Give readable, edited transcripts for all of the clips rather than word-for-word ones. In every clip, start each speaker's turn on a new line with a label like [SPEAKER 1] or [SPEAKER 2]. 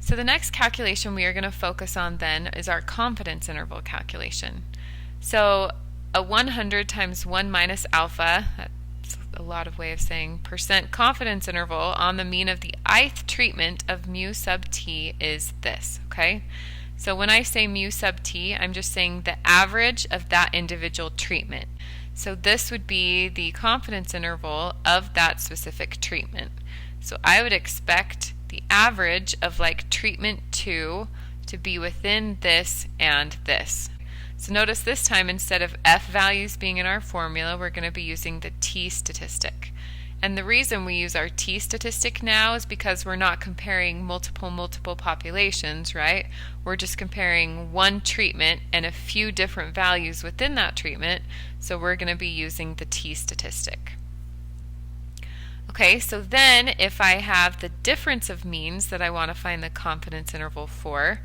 [SPEAKER 1] So the next calculation we are going to focus on then is our confidence interval calculation. So a 100 times 1 minus alpha, that's a lot of way of saying percent confidence interval on the mean of the ith treatment of mu sub t is this, okay? So when I say mu sub t, I'm just saying the average of that individual treatment. So this would be the confidence interval of that specific treatment. So I would expect the average of like treatment 2 to be within this and this. So notice this time instead of f values being in our formula, we're going to be using the t statistic. And the reason we use our t statistic now is because we're not comparing multiple populations, right? We're just comparing one treatment and a few different values within that treatment, so we're going to be using the t statistic. Okay, so then if I have the difference of means that I want to find the confidence interval for,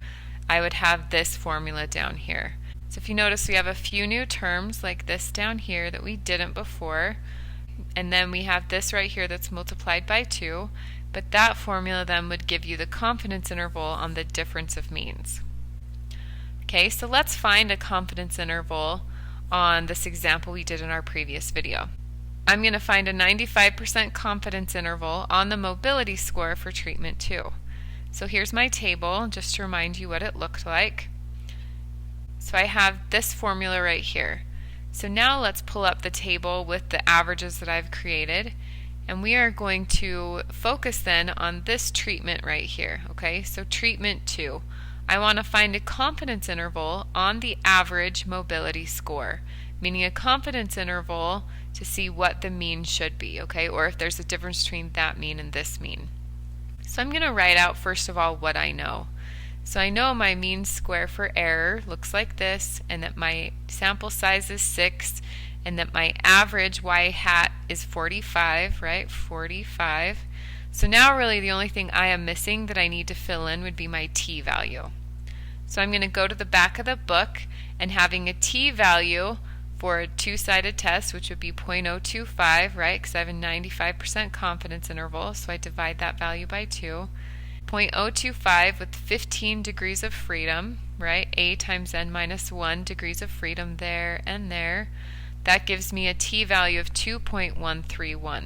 [SPEAKER 1] I would have this formula down here. So if you notice, we have a few new terms like this down here that we didn't before, and then we have this right here that's multiplied by 2, but that formula then would give you the confidence interval on the difference of means. Okay, so let's find a confidence interval on this example we did in our previous video. I'm going to find a 95% confidence interval on the mobility score for treatment 2. So here's my table, just to remind you what it looked like. So I have this formula right here. So now let's pull up the table with the averages that I've created, and we are going to focus then on this treatment right here. Okay, so treatment 2. I want to find a confidence interval on the average mobility score, meaning a confidence interval to see what the mean should be, okay, or if there's a difference between that mean and this mean. So I'm going to write out first of all what I know. So I know my mean square for error looks like this, and that my sample size is 6, and that my average y hat is 45, right? 45. So now really the only thing I am missing that I need to fill in would be my t value. So I'm going to go to the back of the book, and having a t value for a two-sided test, which would be 0.025, right? Because I have a 95% confidence interval, so I divide that value by 2. 0.025 with 15 degrees of freedom, right? A times n minus 1 degrees of freedom there and there. That gives me a t value of 2.131.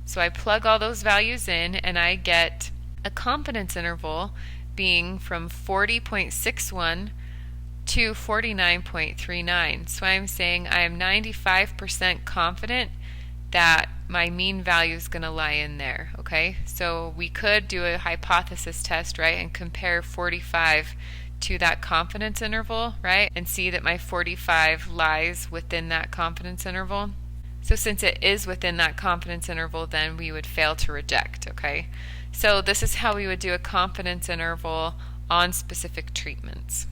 [SPEAKER 1] So I plug all those values in, and I get a confidence interval being from 40.61 to 49.39. So I'm saying I am 95% confident that my mean value is going to lie in there, okay? So we could do a hypothesis test, right, and compare 45 to that confidence interval, right, and see that my 45 lies within that confidence interval. So since it is within that confidence interval, then we would fail to reject, okay? So this is how we would do a confidence interval on specific treatments.